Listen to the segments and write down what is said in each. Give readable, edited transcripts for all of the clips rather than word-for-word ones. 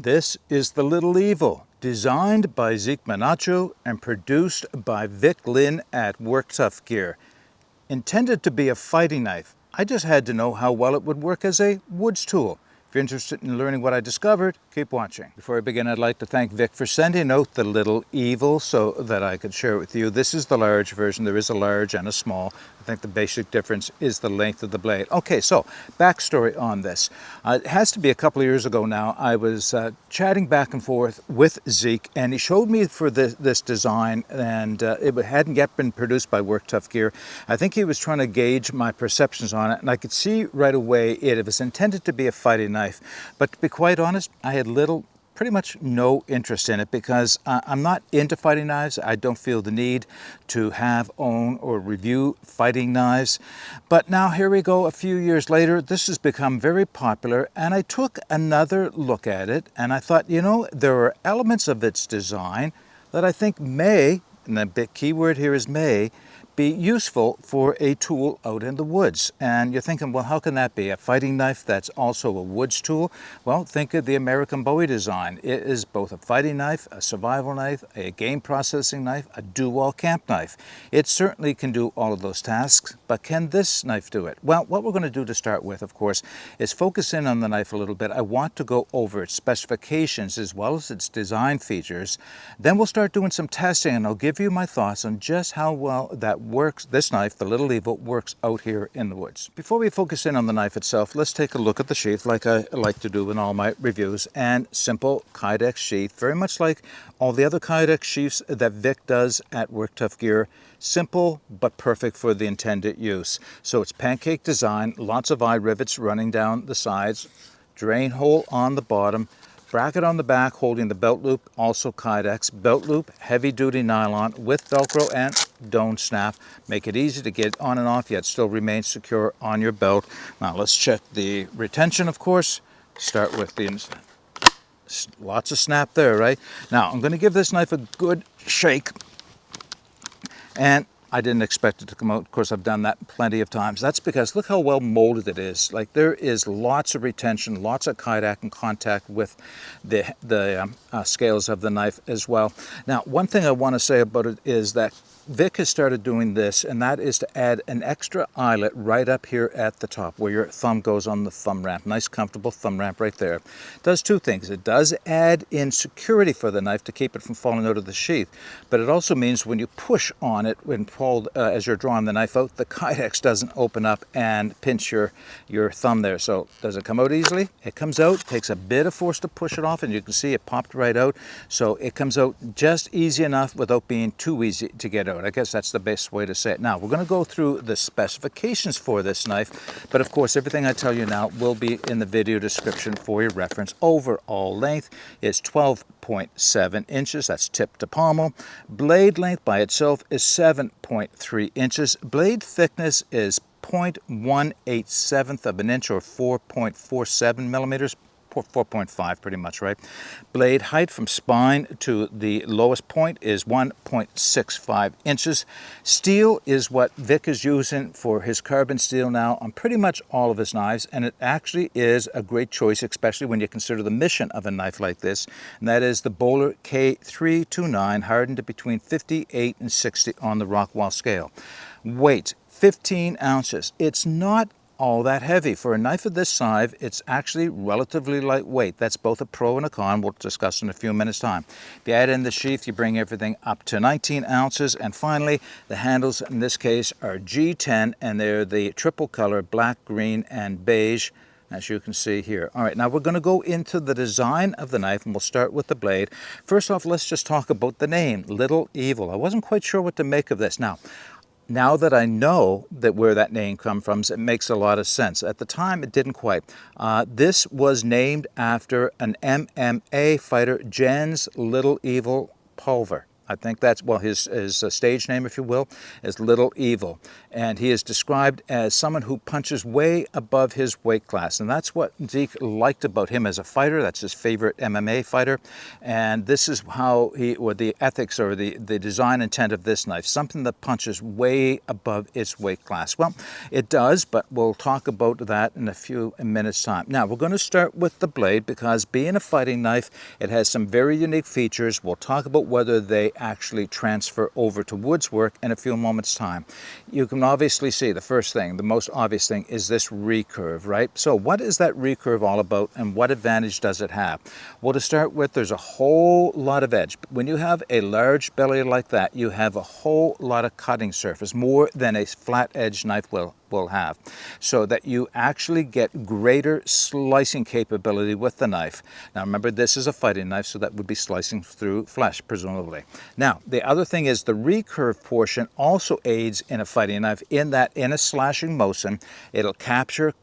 This is the Little Evil, designed by Zeke Manacho and produced by Vic Lynn at Work Tuff Gear. Intended to be a fighting knife, I just had to know how well it would work as a woods tool. If you're interested in learning what I discovered, keep watching. Before I begin, I'd like to thank Vic for sending out the Little Evil so that I could share it with you. This is the large version. There is a large and a small. I think the basic difference is the length of the blade. Okay, so backstory on this. It has to be a couple of years ago now. I was chatting back and forth with Zeke, and he showed me for this design, and it hadn't yet been produced by Work Tuff Gear. I think he was trying to gauge my perceptions on it, and I could see right away it was intended to be a fighting knife. But to be quite honest, I had pretty much no interest in it because I'm not into fighting knives. I don't feel the need to have, own, or review fighting knives. But now here we go, a few years later, this has become very popular, and I took another look at it, and I thought, you know, there are elements of its design that I think may, and the big key word here is may, be useful for a tool out in the woods. And you're thinking, well, how can that be? A fighting knife that's also a woods tool? Well, think of the American Bowie design. It is both a fighting knife, a survival knife, a game processing knife, a do-all camp knife. It certainly can do all of those tasks, but can this knife do it? Well, what we're going to do to start with, of course, is focus in on the knife a little bit. I want to go over its specifications as well as its design features. Then we'll start doing some testing, and I'll give you my thoughts on just how well that works. This knife, the Little Evil, works out here in the woods. Before we focus in on the knife itself, let's take a look at the sheath like I like to do in all my reviews. And simple Kydex sheath, very much like all the other Kydex sheaths that Vic does at Work Tuff Gear. Simple but perfect for the intended use. So it's pancake design, lots of eye rivets running down the sides, drain hole on the bottom, bracket on the back holding the belt loop, also Kydex. Belt loop, heavy duty nylon with Velcro and don't snap. Make it easy to get on and off, yet still remain secure on your belt. Now let's check the retention, of course. Start with the lots of snap there, right? Now I'm going to give this knife a good shake, and I didn't expect it to come out. Of course, I've done that plenty of times. That's because look how well molded it is. Like, there is lots of retention, lots of Kydex in contact with the scales of the knife as well. Now, one thing I want to say about it is that Vic has started doing this, and that is to add an extra eyelet right up here at the top where your thumb goes on the thumb ramp. Nice, comfortable thumb ramp right there. It does two things. It does add in security for the knife to keep it from falling out of the sheath, but it also means when you push on it, when pulled as you're drawing the knife out, the Kydex doesn't open up and pinch your thumb there. So does it come out easily? It comes out, takes a bit of force to push it off, and you can see it popped right out. So it comes out just easy enough without being too easy to get out. I guess that's the best way to say it. Now, we're going to go through the specifications for this knife, but of course, everything I tell you now will be in the video description for your reference. Overall length is 12.7 inches. That's tip to pommel. Blade length by itself is 7.3 inches. Blade thickness is 0.187 of an inch, or 4.47 millimeters. 4.5 pretty much, right? Blade height from spine to the lowest point is 1.65 inches. Steel is what Vic is using for his carbon steel now on pretty much all of his knives, and it actually is a great choice, especially when you consider the mission of a knife like this, and that is the Bohler K329, hardened to between 58 and 60 on the Rockwell scale. Weight, 15 ounces. It's not all that heavy. For a knife of this size, it's actually relatively lightweight. That's both a pro and a con. We'll discuss in a few minutes' time. If you add in the sheath, you bring everything up to 19 ounces. And finally, the handles in this case are G10, and they're the triple color black, green, and beige, as you can see here. All right, now we're going to go into the design of the knife, and we'll start with the blade. First off, let's just talk about the name, Little Evil. I wasn't quite sure what to make of this. Now that I know that where that name comes from, it makes a lot of sense. At the time, it didn't quite. This was named after an MMA fighter, Jens Little Evil Pulver. I think that's, well, his stage name, if you will, is Little Evil. And he is described as someone who punches way above his weight class. And that's what Zeke liked about him as a fighter. That's his favorite MMA fighter. And this is how or the ethics or the design intent of this knife, something that punches way above its weight class. Well, it does, but we'll talk about that in a few minutes' time. Now, we're going to start with the blade because being a fighting knife, it has some very unique features. We'll talk about whether they actually transfer over to woodwork in a few moments' time. You can obviously see the first thing, the most obvious thing, is this recurve, right? So what is that recurve all about and what advantage does it have? Well, to start with, there's a whole lot of edge. When you have a large belly like that, you have a whole lot of cutting surface, more than a flat edge knife will have, so that you actually get greater slicing capability with the knife. Now remember, this is a fighting knife, so that would be slicing through flesh, presumably. Now, the other thing is the recurve portion also aids in a fighting knife in that in a slashing motion, it'll capture,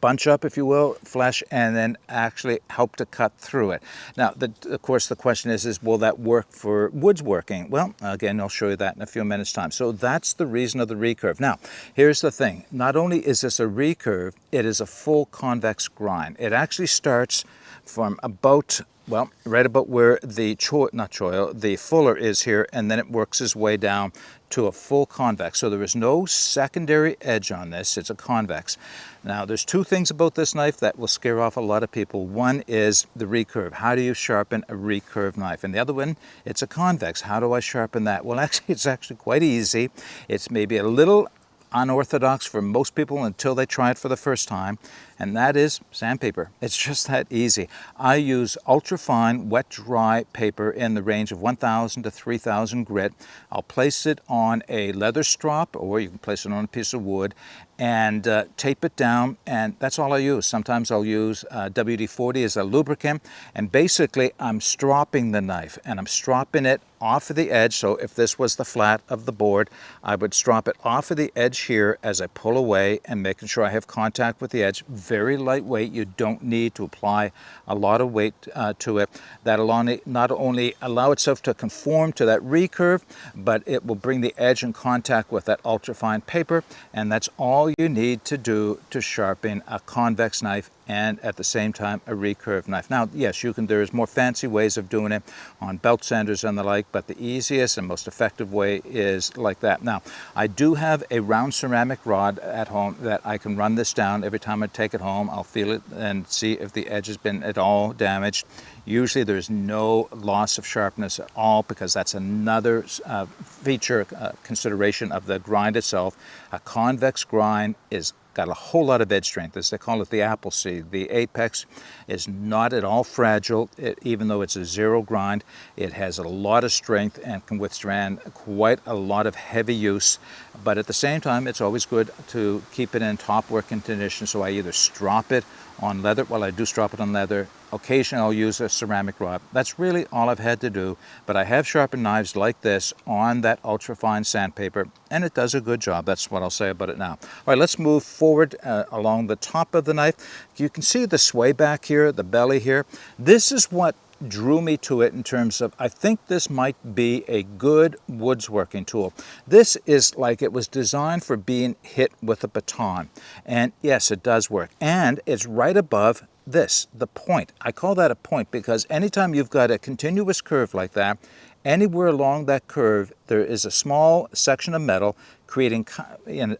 bunch up, if you will, flesh, and then actually help to cut through it. Now, of course, the question is will that work for woodworking? Well, again, I'll show you that in a few minutes' time. So that's the reason of the recurve. Now, here's the thing. Not only is this a recurve, it is a full convex grind. It actually starts from about, well, right about where the the fuller is here, and then it works its way down to a full convex. So there is no secondary edge on this. It's a convex. Now, there's two things about this knife that will scare off a lot of people. One is the recurve. How do you sharpen a recurve knife? And the other one, it's a convex. How do I sharpen that? Well, actually, it's actually quite easy. It's maybe a little unorthodox for most people until they try it for the first time, and that is sandpaper. It's just that easy. I use ultra-fine wet dry paper in the range of 1,000 to 3,000 grit. I'll place it on a leather strop, or you can place it on a piece of wood, and tape it down, and that's all I use. Sometimes I'll use WD-40 as a lubricant, and basically I'm stropping the knife, and I'm stropping it off of the edge. So if this was the flat of the board, I would strop it off of the edge here as I pull away, and making sure I have contact with the edge. Very lightweight. You don't need to apply a lot of weight to it. That'll not only allow itself to conform to that recurve, but it will bring the edge in contact with that ultrafine paper, and that's all you need to do to sharpen a convex knife and at the same time a recurve knife. Now, yes, there's more fancy ways of doing it on belt sanders and the like, but the easiest and most effective way is like that. Now, I do have a round ceramic rod at home that I can run this down. Every time I take it home, I'll feel it and see if the edge has been at all damaged. Usually there's no loss of sharpness at all, because that's another feature, consideration of the grind itself. A convex grind is got a whole lot of edge strength. As they call it, the apple seed. The apex is not at all fragile. Even though it's a zero grind, it has a lot of strength and can withstand quite a lot of heavy use. But at the same time, it's always good to keep it in top working condition. So I either strop it on leather. Well, I do strop it on leather. Occasionally I'll use a ceramic rod. That's really all I've had to do, but I have sharpened knives like this on that ultrafine sandpaper, and it does a good job. That's what I'll say about it now. All right, let's move forward along the top of the knife. You can see the sway back here, the belly here. This is what drew me to it in terms of, I think this might be a good woodworking tool. This is like it was designed for being hit with a baton. And yes, it does work. And it's right above this, the point. I call that a point because anytime you've got a continuous curve like that, anywhere along that curve, there is a small section of metal creating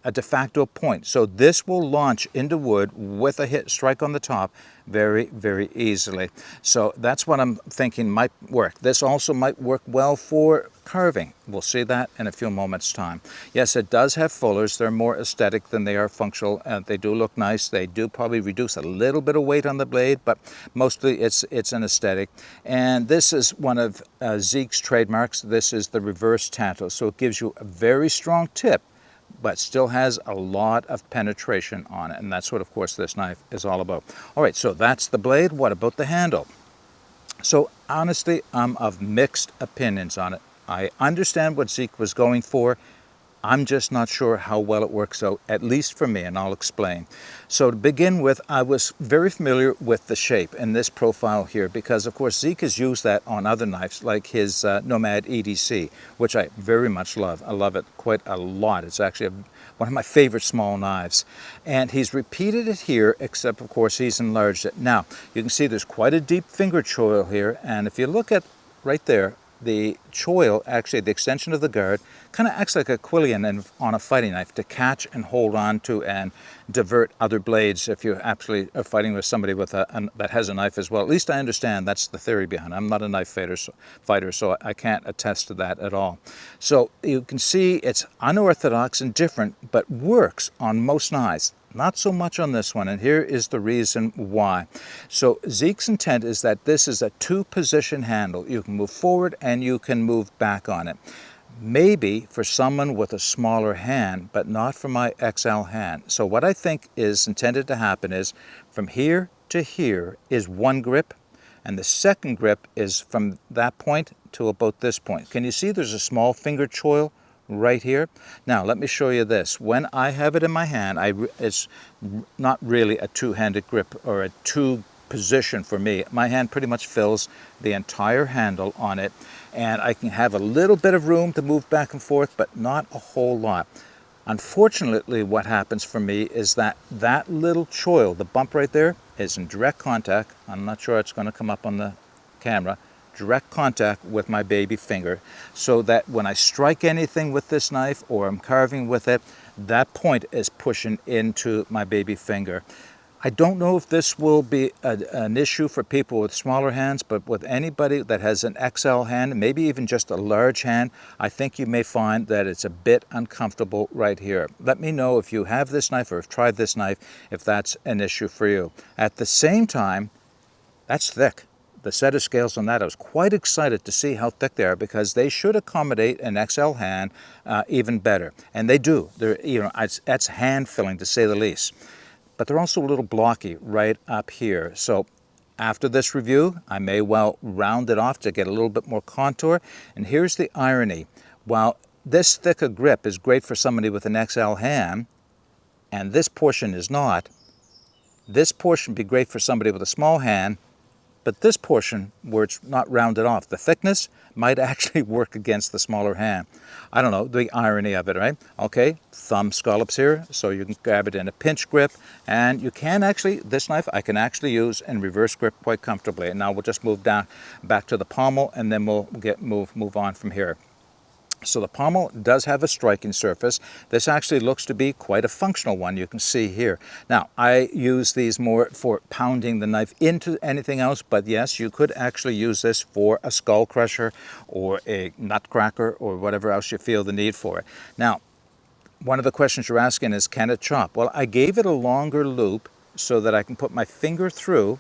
a de facto point. So this will launch into wood with a strike on the top very, very easily. So that's what I'm thinking might work. This also might work well for carving. We'll see that in a few moments' time. Yes, it does have fullers. They're more aesthetic than they are functional. They do look nice. They do probably reduce a little bit of weight on the blade, but mostly it's an aesthetic. And this is one of Zeke's trademarks. This is the reverse tanto. So it gives you a very strong tip, but still has a lot of penetration on it. And that's what, of course, this knife is all about. All right, so that's the blade. What about the handle? So honestly, I'm of mixed opinions on it. I understand what Zeke was going for. I'm just not sure how well it works out, at least for me, and I'll explain. So to begin with, I was very familiar with the shape in this profile here because, of course, Zeke has used that on other knives like his Nomad EDC, which I very much love. I love it quite a lot. It's actually one of my favorite small knives. And he's repeated it here, except, of course, he's enlarged it. Now, you can see there's quite a deep finger choil here, and if you look at right there, the choil, actually the extension of the guard, kind of acts like a quillion on a fighting knife to catch and hold on to and divert other blades if you actually are fighting with somebody with that has a knife as well. At least I understand that's the theory behind it. I'm not a knife fighter, so I can't attest to that at all. So you can see it's unorthodox and different, but works on most knives. Not so much on this one, and here is the reason why. So Zeke's intent is that this is a two-position handle. You can move forward and you can move back on it. Maybe for someone with a smaller hand, but not for my XL hand. So what I think is intended to happen is from here to here is one grip, and the second grip is from that point to about this point. Can you see there's a small finger choil right here? Now let me show you this. When I have it in my hand, it's not really a two-handed grip or a two position for me. My hand pretty much fills the entire handle on it, and I can have a little bit of room to move back and forth, but not a whole lot. Unfortunately, what happens for me is that that little choil, the bump right there, is in direct contact. I'm not sure it's going to come up on the camera. Direct contact with my baby finger, so that when I strike anything with this knife or I'm carving with it, that point is pushing into my baby finger. I don't know if this will be an issue for people with smaller hands, but with anybody that has an XL hand, maybe even just a large hand, I think you may find that it's a bit uncomfortable right here. Let me know if you have this knife or have tried this knife, if that's an issue for you. At the same time, that's thick. The set of scales on that, I was quite excited to see how thick they are because they should accommodate an XL hand even better. And they do. They're, that's hand filling to say the least. But they're also a little blocky right up here. So after this review, I may well round it off to get a little bit more contour. And here's the irony. While this thicker grip is great for somebody with an XL hand, and this portion is not, this portion would be great for somebody with a small hand, but this portion, where it's not rounded off, the thickness might actually work against the smaller hand. I don't know, the irony of it, right? Okay, thumb scallops here, so you can grab it in a pinch grip, and you can actually, this knife I can actually use in reverse grip quite comfortably. And now we'll just move down back to the pommel, and then we'll move on from here. So the pommel does have a striking surface. This actually looks to be quite a functional one, you can see here. Now, I use these more for pounding the knife into anything else, but yes, you could actually use this for a skull crusher or a nutcracker or whatever else you feel the need for it. Now, one of the questions you're asking is, can it chop? Well, I gave it a longer loop so that I can put my finger through,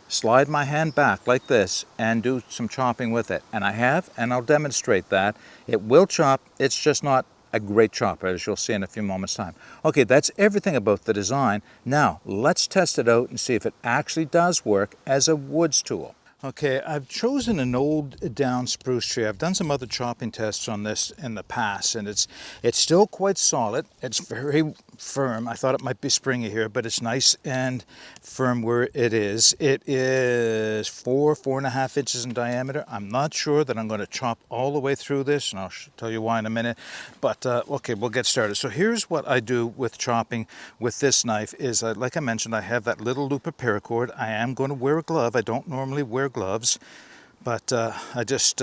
slide my hand back like this, and do some chopping with it. And I have, and I'll demonstrate that. It will chop, it's just not a great chopper, as you'll see in a few moments' time. Okay, that's everything about the design. Now, let's test it out and see if it actually does work as a woods tool. Okay, I've chosen an old down spruce tree. I've done some other chopping tests on this in the past, and it's still quite solid. It's very firm. I thought it might be springy here, but it's nice and firm where it is. It is 4.5 inches in diameter. I'm not sure that I'm going to chop all the way through this, and I'll tell you why in a minute. But okay, we'll get started. So here's what I do with chopping with this knife is, like I mentioned, I have that little loop of paracord. I am going to wear a glove. I don't normally wear gloves, but I just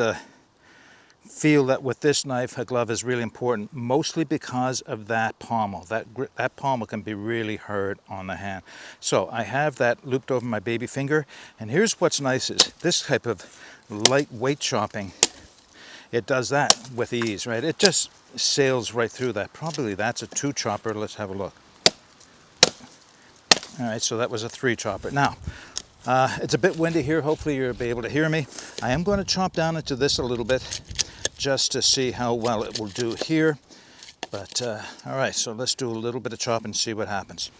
feel that with this knife a glove is really important, mostly because of that pommel. That pommel can be really hard on the hand. So I have that looped over my baby finger, and here's what's nice is this type of lightweight chopping, it does that with ease, right? It just sails right through that. Probably that's a 2 chopper. Let's have a look. All right, so that was a 3 chopper. Now, it's a bit windy here. Hopefully you'll be able to hear me. I am going to chop down into this a little bit just to see how well it will do here. But, all right, so let's do a little bit of chopping and see what happens.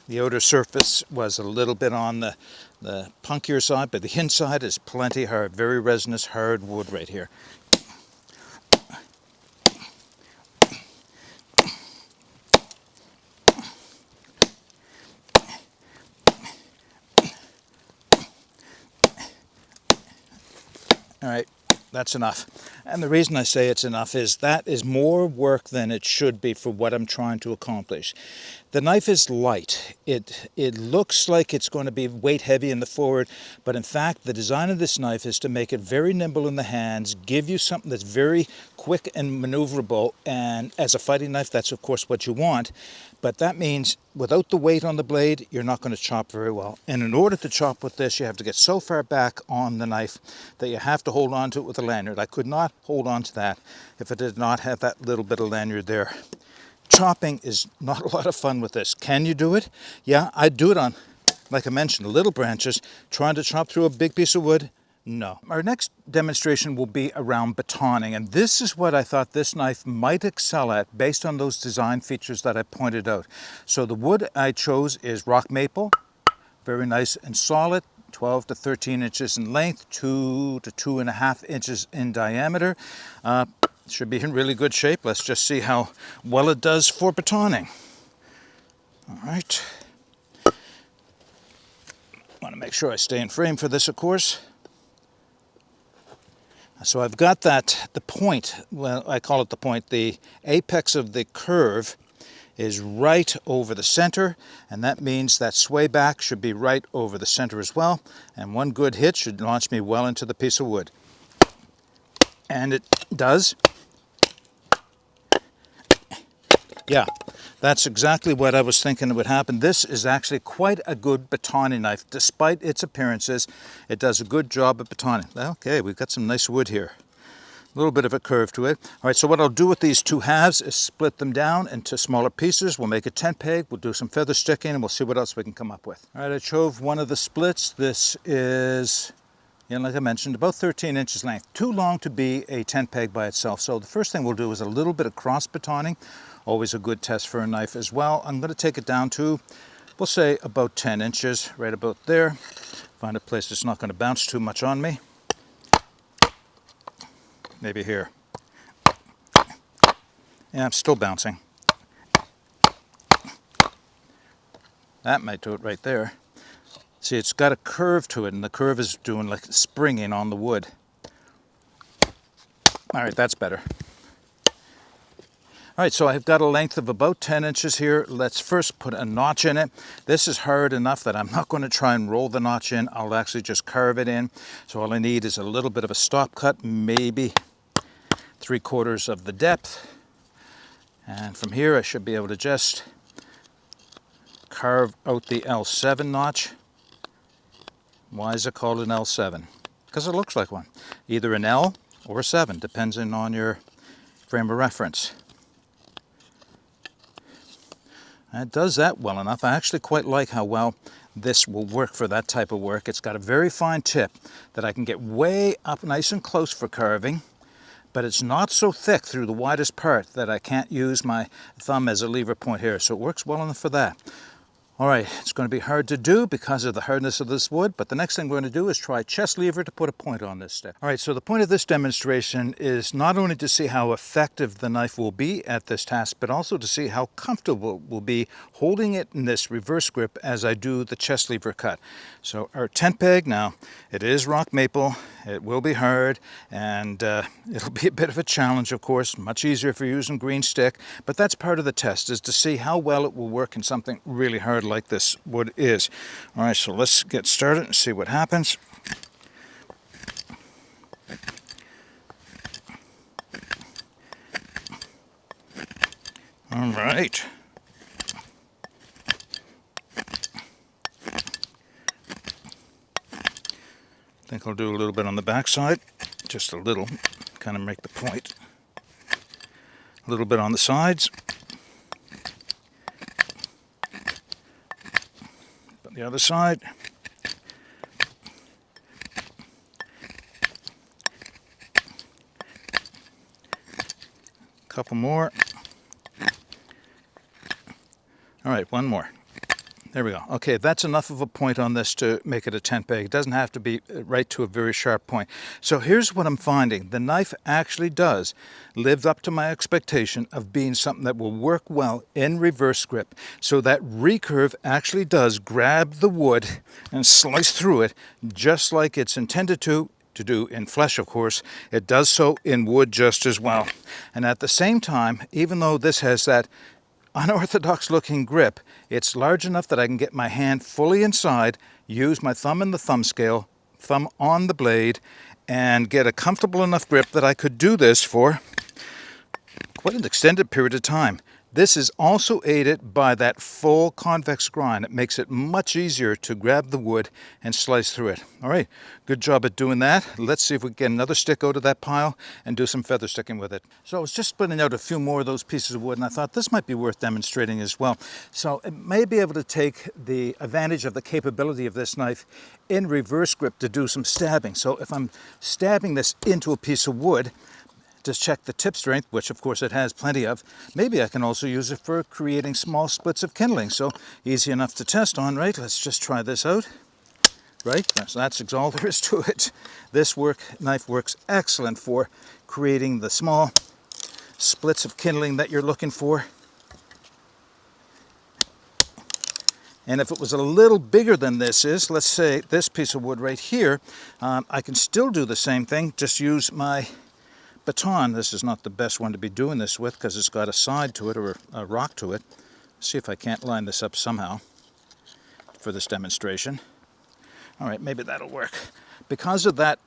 The outer surface was a little bit on the punkier side, but the inside is plenty hard, very resinous, hard wood right here. All right, that's enough. And the reason I say it's enough is that is more work than it should be for what I'm trying to accomplish. The knife is light. It looks like it's going to be weight heavy in the forward, but in fact the design of this knife is to make it very nimble in the hands, give you something that's very quick and maneuverable, and as a fighting knife that's of course what you want, but that means without the weight on the blade you're not going to chop very well. And in order to chop with this you have to get so far back on the knife that you have to hold on to it with a lanyard. I could not hold on to that if I did not have that little bit of lanyard there. Chopping is not a lot of fun with this. Can you do it? Yeah, I'd do it on, like I mentioned, little branches. Trying to chop through a big piece of wood? No. Our next demonstration will be around batoning, and this is what I thought this knife might excel at based on those design features that I pointed out. So the wood I chose is rock maple, very nice and solid, 12 to 13 inches in length, 2 to 2.5 inches in diameter. Should be in really good shape. Let's just see how well it does for batoning. All right. Want to make sure I stay in frame for this, of course. So I've got the point, well, I call it the point, the apex of the curve is right over the center, and that means that sway back should be right over the center as well, and one good hit should launch me well into the piece of wood. And it does. Yeah, that's exactly what I was thinking would happen. This is actually quite a good batoning knife. Despite its appearances, it does a good job at batoning. Okay, we've got some nice wood here. A little bit of a curve to it. All right, so what I'll do with these two halves is split them down into smaller pieces. We'll make a tent peg, we'll do some feather sticking, and we'll see what else we can come up with. All right, I chose one of the splits. This is, like I mentioned, about 13 inches length. Too long to be a tent peg by itself. So the first thing we'll do is a little bit of cross batoning. Always a good test for a knife as well. I'm going to take it down to, we'll say, about 10 inches, right about there. Find a place that's not going to bounce too much on me. Maybe here. Yeah, I'm still bouncing. That might do it right there. See, it's got a curve to it, and the curve is doing like springing on the wood. All right, that's better. All right, so I've got a length of about 10 inches here. Let's first put a notch in it. This is hard enough that I'm not going to try and roll the notch in. I'll actually just carve it in. So all I need is a little bit of a stop cut, maybe 3/4 of the depth. And from here I should be able to just carve out the L7 notch. Why is it called an L7? Because it looks like one. Either an L or a 7, depending on your frame of reference. It does that well enough. I actually quite like how well this will work for that type of work. It's got a very fine tip that I can get way up nice and close for carving, but it's not so thick through the widest part that I can't use my thumb as a lever point here, so it works well enough for that. All right, it's going to be hard to do because of the hardness of this wood, but the next thing we're going to do is try chest lever to put a point on this stick. All right, so the point of this demonstration is not only to see how effective the knife will be at this task, but also to see how comfortable it will be holding it in this reverse grip as I do the chest lever cut. So our tent peg, now it is rock maple, it will be hard, and it'll be a bit of a challenge, of course, much easier if you're using green stick, but that's part of the test, is to see how well it will work in something really hard like this wood is. All right, so let's get started and see what happens. All right. I think I'll do a little bit on the back side, just a little, kind of make the point. A little bit on the sides. The other side. Couple more. All right, one more. There we go. Okay, that's enough of a point on this to make it a tent peg. It doesn't have to be right to a very sharp point. So here's what I'm finding. The knife actually does live up to my expectation of being something that will work well in reverse grip. So that recurve actually does grab the wood and slice through it just like it's intended to do in flesh, of course. It does so in wood just as well. And at the same time, even though this has that unorthodox looking grip, it's large enough that I can get my hand fully inside, use my thumb in the thumb scale, thumb on the blade, and get a comfortable enough grip that I could do this for quite an extended period of time. This is also aided by that full convex grind. It makes it much easier to grab the wood and slice through it. All right, good job at doing that. Let's see if we can get another stick out of that pile and do some feather sticking with it. So I was just splitting out a few more of those pieces of wood, and I thought this might be worth demonstrating as well. So it may be able to take the advantage of the capability of this knife in reverse grip to do some stabbing. So if I'm stabbing this into a piece of wood, just check the tip strength, which of course it has plenty of. Maybe I can also use it for creating small splits of kindling. So easy enough to test on, right? Let's just try this out. Right, so that's all there is to it. This knife works excellent for creating the small splits of kindling that you're looking for. And if it was a little bigger than this is, let's say this piece of wood right here, I can still do the same thing, just use my baton. This is not the best one to be doing this with because it's got a side to it or a rock to it. Let's see if I can't line this up somehow for this demonstration. All right, maybe that'll work. Because of that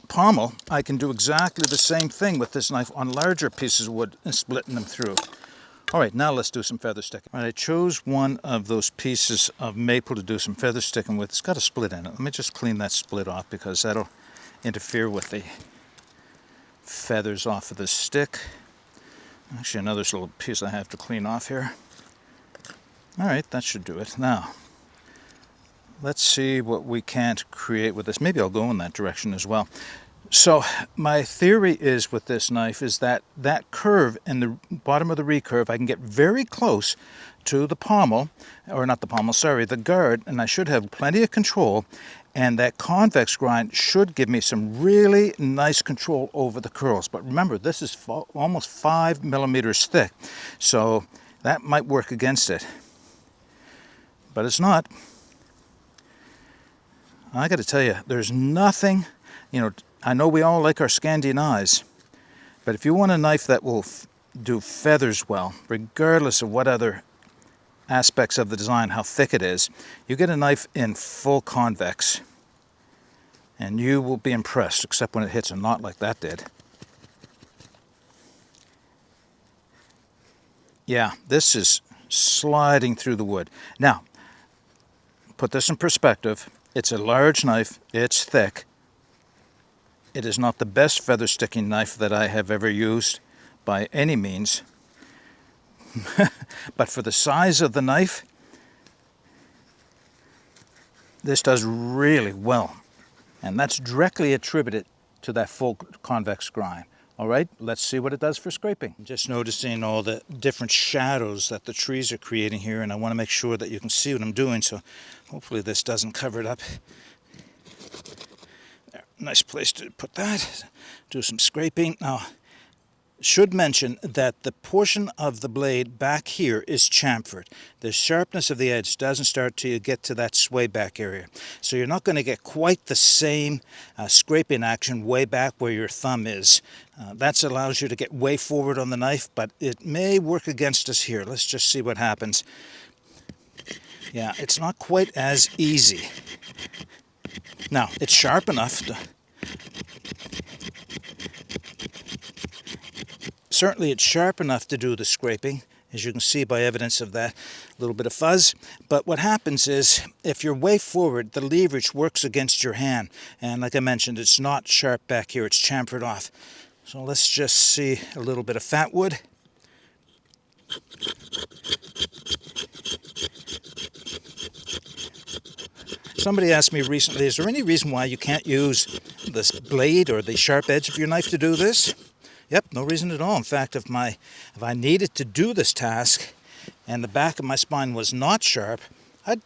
pommel, I can do exactly the same thing with this knife on larger pieces of wood and splitting them through. All right, now let's do some feather sticking. All right, I chose one of those pieces of maple to do some feather sticking with. It's got a split in it. Let me just clean that split off because that'll interfere with the feathers off of the stick. Actually, another little piece I have to clean off here. All right, that should do it. Now, let's see what we can't create with this. Maybe I'll go in that direction as well. So my theory is with this knife is that that curve in the bottom of the recurve, I can get very close to the pommel, or not the pommel, sorry, the guard, and I should have plenty of control, and that convex grind should give me some really nice control over the curls. But remember, this is almost 5 millimeters thick, so that might work against it. But it's not. I got to tell you, there's nothing, I know we all like our Scandi knives, but if you want a knife that will do feathers well, regardless of what other aspects of the design, how thick it is, you get a knife in full convex, and you will be impressed, except when it hits a knot like that did. Yeah, this is sliding through the wood. Now, put this in perspective. It's a large knife, it's thick. It is not the best feather sticking knife that I have ever used by any means. But for the size of the knife, this does really well. And that's directly attributed to that full convex grind. All right, let's see what it does for scraping. I'm just noticing all the different shadows that the trees are creating here, and I want to make sure that you can see what I'm doing, so hopefully this doesn't cover it up. There, nice place to put that. Do some scraping. Now, should mention that the portion of the blade back here is chamfered. The sharpness of the edge doesn't start till you get to that sway back area. So you're not going to get quite the same scraping action way back where your thumb is. That allows you to get way forward on the knife, but it may work against us here. Let's just see what happens. Yeah, it's not quite as easy. Now, it's sharp enough to... Certainly it's sharp enough to do the scraping, as you can see by evidence of that little bit of fuzz. But what happens is, if you're way forward, the leverage works against your hand. And like I mentioned, it's not sharp back here, it's chamfered off. So let's just see a little bit of fat wood. Somebody asked me recently, is there any reason why you can't use this blade or the sharp edge of your knife to do this? Yep, no reason at all. In fact, if I needed to do this task and the back of my spine was not sharp,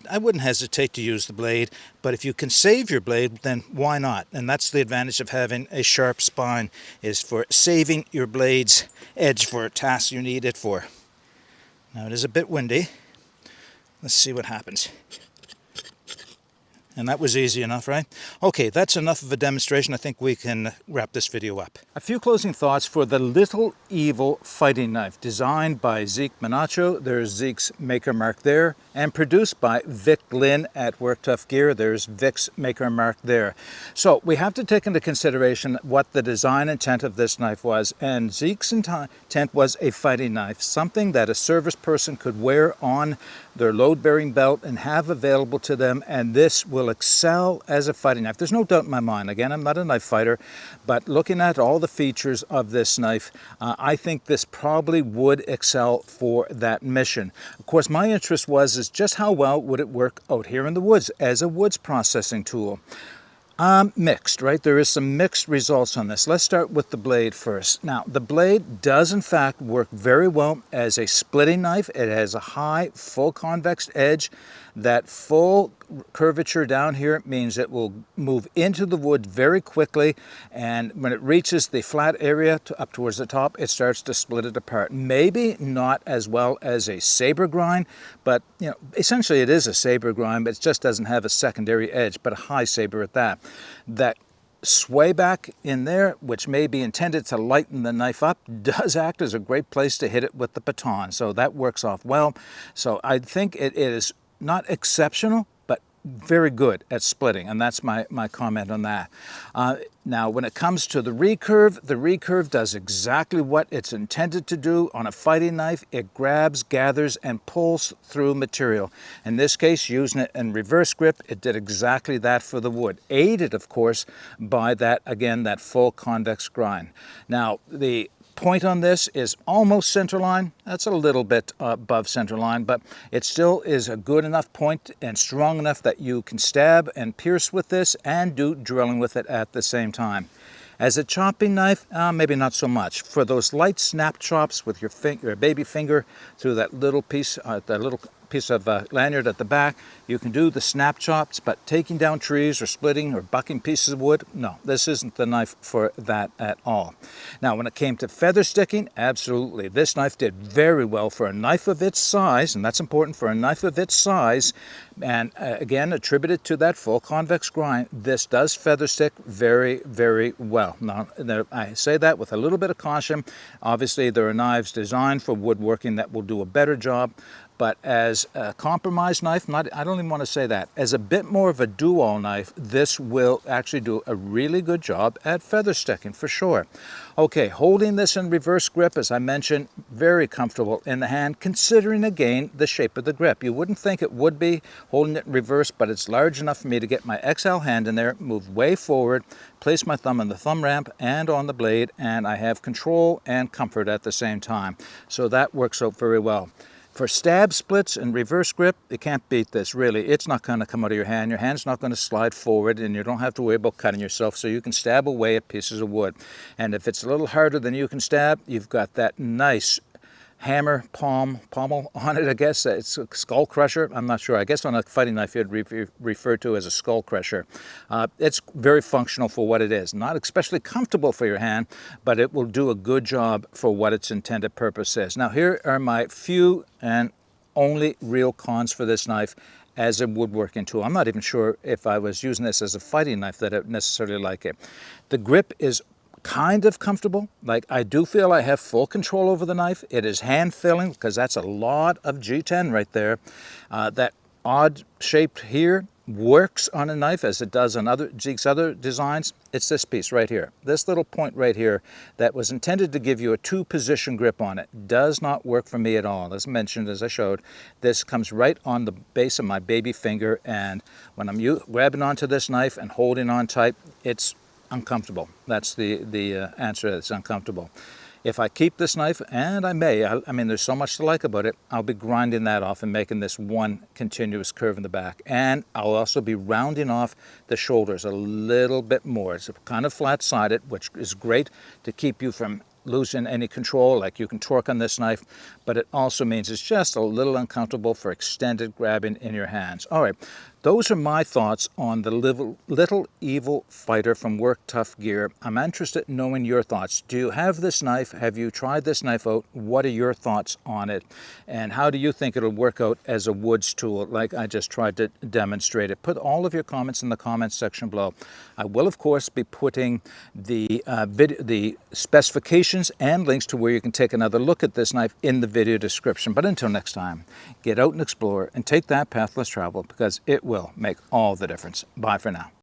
I wouldn't hesitate to use the blade. But if you can save your blade, then why not? And that's the advantage of having a sharp spine, is for saving your blade's edge for tasks you need it for. Now it is a bit windy. Let's see what happens. And that was easy enough, right? Okay, that's enough of a demonstration. I think we can wrap this video up. A few closing thoughts for the Little Evil fighting knife, designed by Zeke Menacho. There's Zeke's maker mark there, and produced by Vic Lynn at Work Tough Gear. There's Vic's maker mark there. So we have to take into consideration what the design intent of this knife was, and Zeke's intent was a fighting knife, something that a service person could wear on their load-bearing belt and have available to them, and this will excel as a fighting knife. There's no doubt in my mind. Again, I'm not a knife fighter, but looking at all the features of this knife, I think this probably would excel for that mission. Of course, my interest was just how well would it work out here in the woods as a woods processing tool. Mixed, right? There is some mixed results on this. Let's start with the blade first. Now, the blade does in fact work very well as a splitting knife. It has a high, full convex edge. That full curvature down here means it will move into the wood very quickly, and when it reaches the flat area up towards the top, it starts to split it apart. Maybe not as well as a saber grind, but essentially it is a saber grind, but it just doesn't have a secondary edge, but a high saber at that. That sway back in there, which may be intended to lighten the knife up, does act as a great place to hit it with the baton, so that works off well. So I think it is not exceptional, but very good at splitting, and that's my comment on that. Now, when it comes to the recurve does exactly what it's intended to do on a fighting knife. It grabs, gathers, and pulls through material. In this case, using it in reverse grip, it did exactly that for the wood, aided, of course, by that, again, that full convex grind. Now, the point on this is almost center line. That's a little bit above center line, but it still is a good enough point and strong enough that you can stab and pierce with this and do drilling with it at the same time. As a chopping knife, maybe not so much. For those light snap chops with your baby finger through that little piece, of lanyard at the back, you can do the snap chops, but taking down trees or splitting or bucking pieces of wood, no, this isn't the knife for that at all. Now, when it came to feather sticking, absolutely. This knife did very well for a knife of its size, and that's important for a knife of its size, and again, attributed to that full convex grind, this does feather stick very, very well. Now, I say that with a little bit of caution. Obviously, there are knives designed for woodworking that will do a better job, but as a compromise knife, I don't even want to say that. As a bit more of a do-all knife, this will actually do a really good job at feather sticking for sure. Okay, holding this in reverse grip, as I mentioned, very comfortable in the hand, considering again the shape of the grip. You wouldn't think it would be holding it in reverse, but it's large enough for me to get my XL hand in there, move way forward, place my thumb on the thumb ramp and on the blade, and I have control and comfort at the same time. So that works out very well. For stab splits and reverse grip, you can't beat this, really. It's not going to come out of your hand. Your hand's not going to slide forward, and you don't have to worry about cutting yourself, so you can stab away at pieces of wood. And if it's a little harder than you can stab, you've got that nice hammer pommel on it, I guess. It's a skull crusher. I'm not sure. I guess on a fighting knife you'd refer to as a skull crusher. It's very functional for what it is. Not especially comfortable for your hand, but it will do a good job for what its intended purpose is. Now, here are my few and only real cons for this knife as a woodworking tool. I'm not even sure if I was using this as a fighting knife that I would necessarily like it. The grip is kind of comfortable. Like, I do feel I have full control over the knife. It is hand filling because that's a lot of G10 right there. That odd shape here works on a knife as it does on Zeke's other designs. It's this piece right here. This little point right here that was intended to give you a two-position grip on it does not work for me at all. As mentioned, as I showed, this comes right on the base of my baby finger, and when I'm grabbing onto this knife and holding on tight, it's uncomfortable. That's the answer. It's uncomfortable. If I keep this knife, and I may, I mean, there's so much to like about it, I'll be grinding that off and making this one continuous curve in the back. And I'll also be rounding off the shoulders a little bit more. It's kind of flat-sided, which is great to keep you from losing any control, like you can torque on this knife, but it also means it's just a little uncomfortable for extended grabbing in your hands. All right, those are my thoughts on the Little Evil Fighter from Work Tough Gear. I'm interested in knowing your thoughts. Do you have this knife? Have you tried this knife out? What are your thoughts on it? And how do you think it'll work out as a woods tool, like I just tried to demonstrate it? Put all of your comments in the comments section below. I will, of course, be putting the specifications and links to where you can take another look at this knife in the video description. But until next time, get out and explore and take that path less traveled, because it will make all the difference. Bye for now.